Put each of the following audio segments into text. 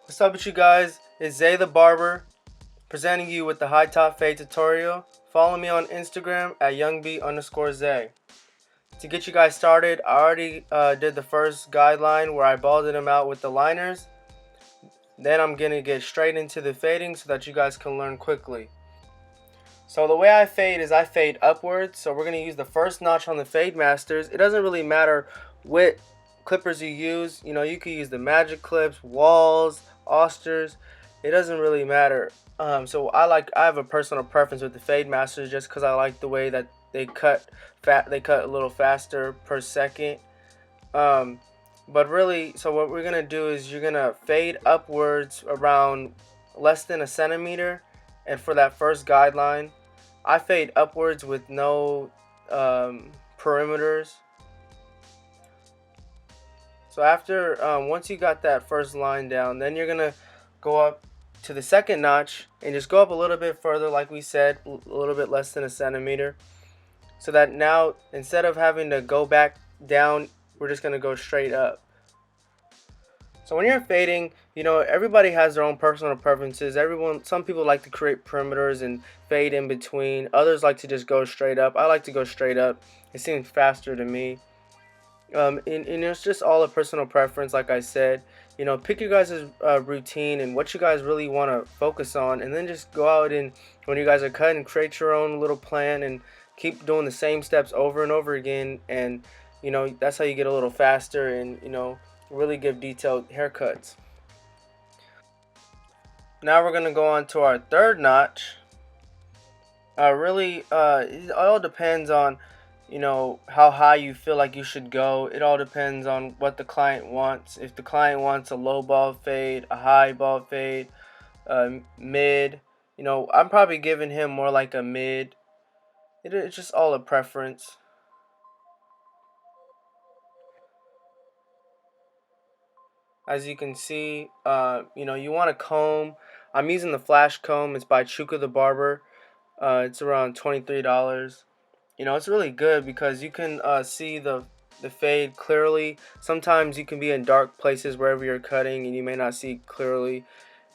What's up with you guys? It's Zay the Barber presenting you with the high top fade tutorial. Follow me on Instagram at youngb_Zay. To get you guys started, I already did the first guideline where I balded them out with the liners. Then I'm going to get straight into the fading so that you guys can learn quickly. So the way I fade is I fade upwards. So we're going to use the first notch on the Fade Masters. It doesn't really matter what clippers you use. You know, you could use the magic clips, walls, austers. It doesn't really matter. So I have a personal preference with the Fade Masters just because I like the way that they cut a little faster per second. But really, so what we're gonna do is you're gonna fade upwards around less than a centimeter, and for that first guideline, I fade upwards with no perimeters. So after once you got that first line down, then you're gonna go up to the second notch and just go up a little bit further, like we said, a little bit less than a centimeter, so that now instead of having to go back down, we're just gonna go straight up. So when you're fading, you know, everybody has their own personal preferences. Some people like to create perimeters and fade in between. Others like to just go straight up. I like to go straight up. It seems faster to me. And it's just all a personal preference, like I said. You know, pick your guys' routine and what you guys really want to focus on, and then just go out and when you guys are cutting, create your own little plan and keep doing the same steps over and over again. And you know, that's how you get a little faster and, you know, really give detailed haircuts. Now we're gonna go on to our third notch. It all depends on, you know, how high you feel like you should go. It all depends on what the client wants. If the client wants a low bald fade, a high bald fade, mid, you know, I'm probably giving him more like a mid. It's just all a preference. As you can see, you know, you want a comb. I'm using the flash comb. It's by 𝐾𝐨 The Barber. It's around $23. You know, it's really good because you can see the fade clearly. Sometimes you can be in dark places wherever you're cutting and you may not see clearly,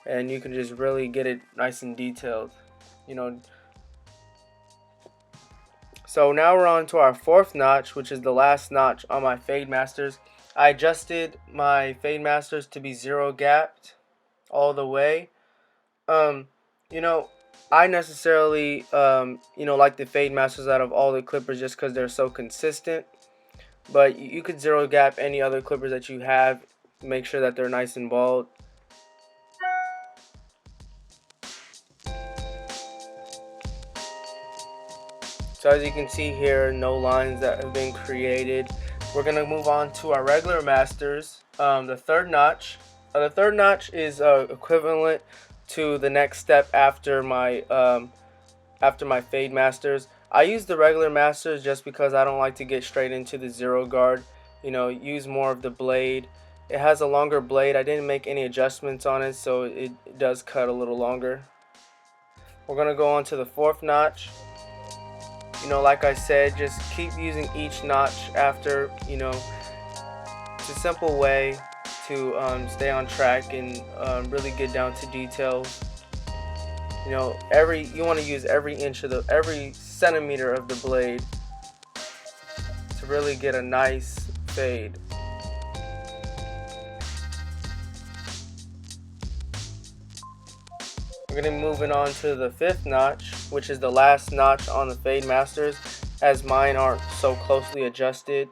and you can just really get it nice and detailed, you know. So now we're on to our fourth notch, which is the last notch on my Fade Masters. I adjusted my Fade Masters to be zero gapped all the way. You know, I necessarily, you know, like the Fade Masters out of all the clippers just because they're so consistent. But you could zero gap any other clippers that you have. Make sure that they're nice and bald. So as you can see here, no lines that have been created. We're going to move on to our regular masters. The third notch. The third notch is equivalent to the next step after my Fade Masters. I use the regular masters just because I don't like to get straight into the zero guard. You know, use more of the blade. It has a longer blade. I didn't make any adjustments on it, so it does cut a little longer. We're going to go on to the fourth notch. You know, like I said, just keep using each notch after, you know. It's a simple way to stay on track and really get down to details. You know, you want to use every centimeter of the blade to really get a nice fade. We're going to be moving on to the fifth notch, which is the last notch on the Fade Masters, as mine aren't so closely adjusted.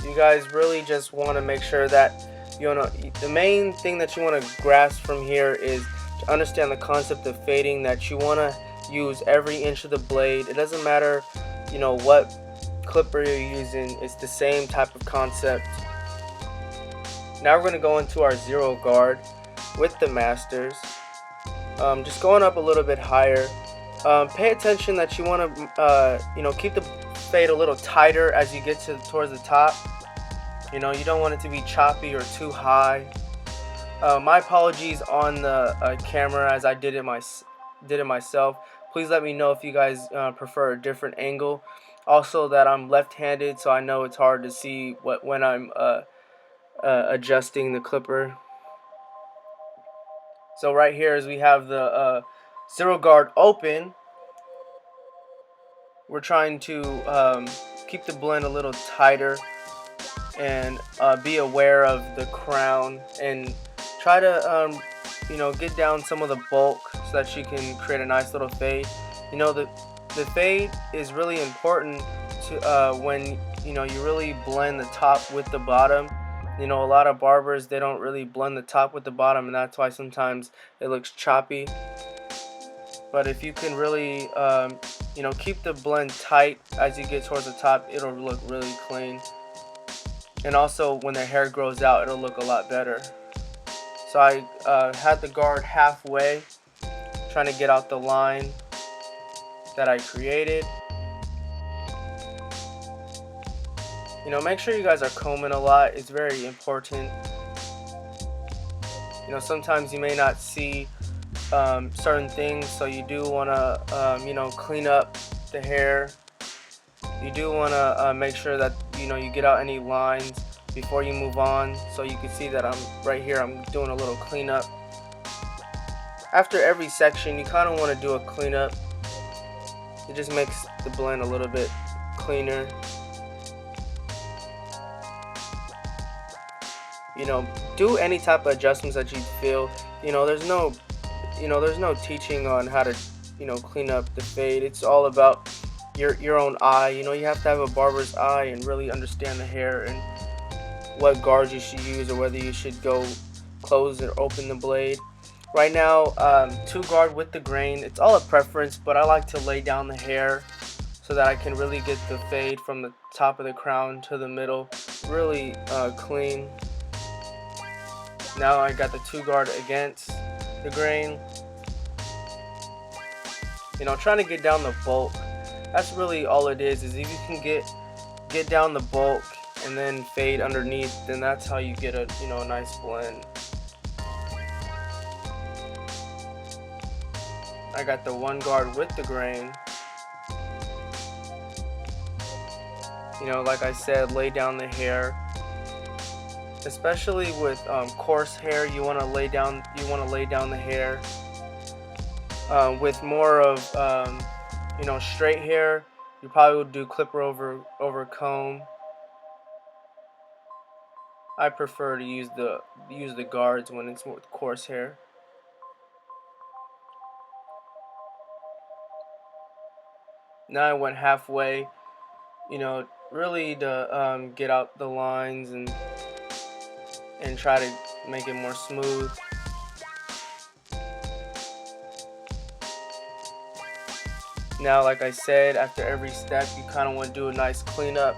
You guys really just want to make sure that, you know, the main thing that you want to grasp from here is to understand the concept of fading, that you want to use every inch of the blade. It doesn't matter, you know, what clipper you're using. It's the same type of concept. Now we're going to go into our zero guard with the masters. Just going up a little bit higher. Pay attention that you want to, you know, keep the fade a little tighter as you get towards the top. You know, you don't want it to be choppy or too high. My apologies on the camera, as I did it myself. Please let me know if you guys prefer a different angle. Also that I'm left-handed, so I know it's hard to see when I'm adjusting the clipper. So right here is we have the zero guard open. We're trying to keep the blend a little tighter and be aware of the crown and try to get down some of the bulk so that you can create a nice little fade. The fade is really important to when you really blend the top with the bottom. A lot of barbers, they don't really blend the top with the bottom, and that's why sometimes it looks choppy. But if you can really keep the blend tight as you get towards the top, it'll look really clean. And also when the hair grows out, it'll look a lot better. So I had the guard halfway, trying to get out the line that I created. Make sure you guys are combing a lot. It's very important. Sometimes you may not see certain things, so you do want to clean up the hair. You do want to make sure that you get out any lines before you move on. So you can see that I'm right here, I'm doing a little cleanup. After every section, you kind of want to do a cleanup. It just makes the blend a little bit cleaner. Do any type of adjustments that you feel. There's no teaching on how to clean up the fade. It's all about your own eye. You have to have a barber's eye and really understand the hair and what guards you should use, or whether you should go close or open the blade. Right now, 2 guard with the grain. It's all a preference, but I like to lay down the hair so that I can really get the fade from the top of the crown to the middle really clean. Now I got the 2 guard against the grain. Trying to get down the bulk. That's really all it is if you can get down the bulk and then fade underneath, then that's how you get a a nice blend. I got the 1 guard with the grain. Like I said, lay down the hair. Especially with coarse hair, you want to lay down the hair. With more of straight hair, you probably would do clipper over comb. I prefer to use the guards when it's with coarse hair. Now I went halfway, really to get out the lines and try to make it more smooth. Now, like I said, after every step, you kind of want to do a nice cleanup.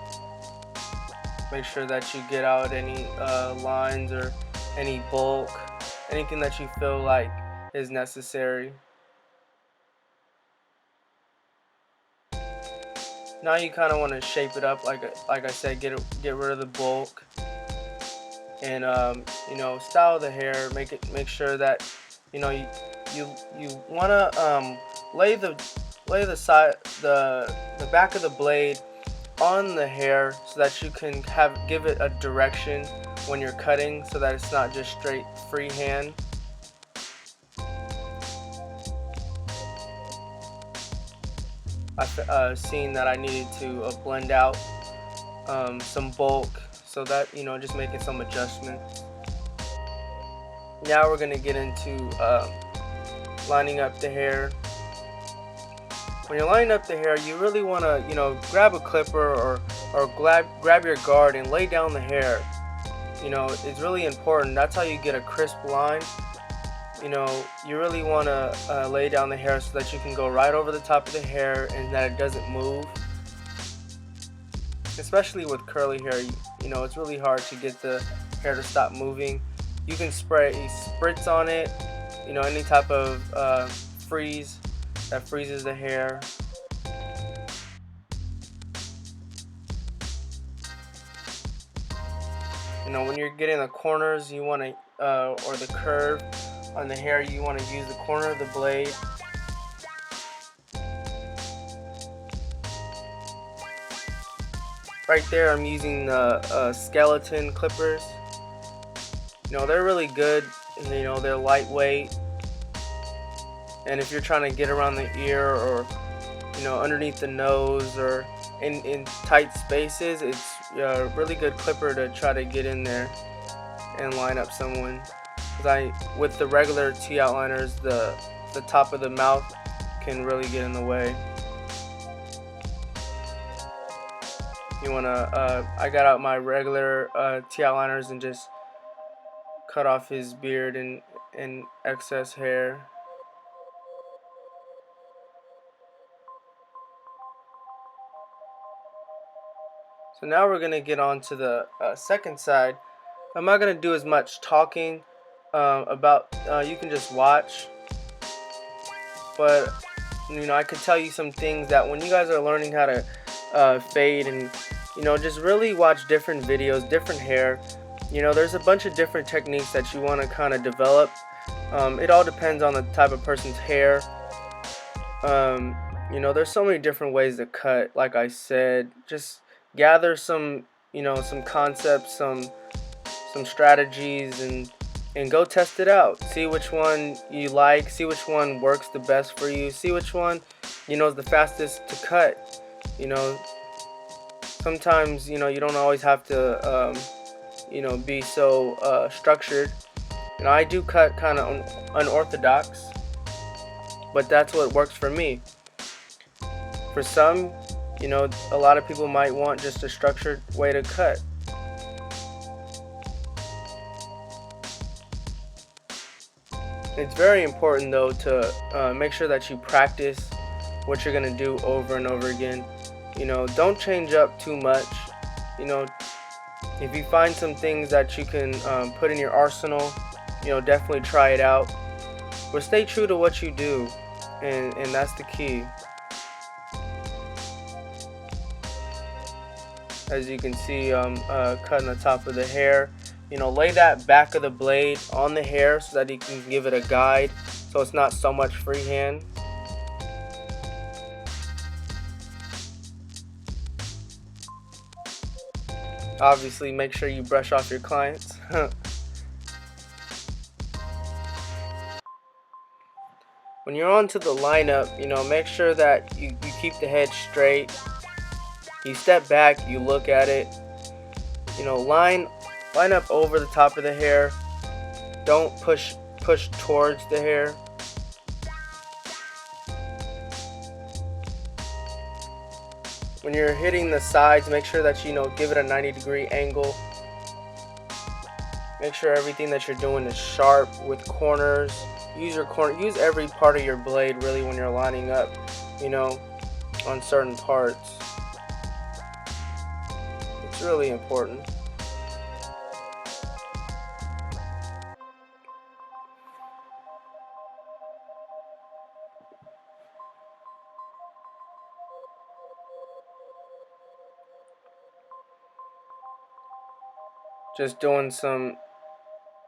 Make sure that you get out any lines or any bulk, anything that you feel like is necessary. Now you kind of want to shape it up, like I said, get rid of the bulk, and style the hair. Make sure that you want to lay the back of the blade on the hair so that you can give it a direction when you're cutting, so that it's not just straight freehand. I've seen that I needed to blend out some bulk, so that just making some adjustments. Now we're gonna get into lining up the hair. When you're lining up the hair, you really want to grab a clipper or grab your guard and lay down the hair. It's really important. That's how you get a crisp line. You really want to lay down the hair so that you can go right over the top of the hair and that it doesn't move. Especially with curly hair, it's really hard to get the hair to stop moving. You can spritz on it, any type of freeze that freezes the hair. When you're getting the corners, you want to, or the curve on the hair, you want to use the corner of the blade. right there I'm using the skeleton clippers. You know, they're really good, and you know, they're lightweight, and if you're trying to get around the ear, or you know, underneath the nose, or in tight spaces, it's a really good clipper to try to get in there and line up someone. Because with the regular T outliners, the top of the mouth can really get in the way. You wanna, I got out my regular T outliners and just cut off his beard and excess hair. So now we're gonna get on to the second side. I'm not gonna do as much talking about. You can just watch, but you know, I could tell you some things that when you guys are learning how to fade, and you know, just really watch different videos, different hair. You know, there's a bunch of different techniques that you want to kind of develop. It all depends on the type of person's hair. You know, there's so many different ways to cut. Like I said, just gather some, you know, some concepts, some strategies, and go test it out. See which one you like. See which one works the best for you. See which one, you know, is the fastest to cut. You know, sometimes, you know, you don't always have to you know, be so structured. You know, I do cut kind of unorthodox, but that's what works for me. For some, you know, a lot of people might want just a structured way to cut. It's very important though to make sure that you practice what you're gonna do over and over again. You know, don't change up too much. You know, if you find some things that you can put in your arsenal, you know, definitely try it out. But stay true to what you do, and that's the key. As you can see, I'm cutting the top of the hair. You know, lay that back of the blade on the hair so that you can give it a guide, so it's not so much freehand. Obviously, make sure you brush off your clients. When you're on to the lineup, you know, make sure that you keep the head straight. You step back, you look at it. You know, line up over the top of the hair. Don't push towards the hair. When you're hitting the sides, make sure that, you know, give it a 90-degree angle. Make sure everything that you're doing is sharp with corners. Use every part of your blade really when you're lining up, you know, on certain parts. It's really important. Just doing some,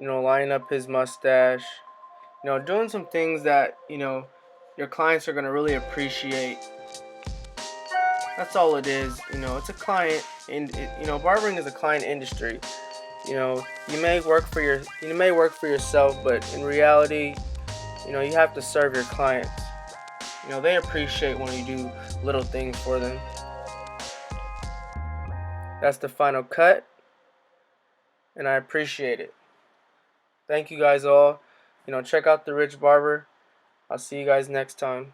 you know, lining up his mustache. You know, doing some things that, you know, your clients are going to really appreciate. That's all it is. You know, it's a client, and you know, barbering is a client industry. You know, you may work for yourself, but in reality, you know, you have to serve your clients. You know, they appreciate when you do little things for them. That's the final cut, and I appreciate it. Thank you guys all. You know, check out the Rich Barber. I'll see you guys next time.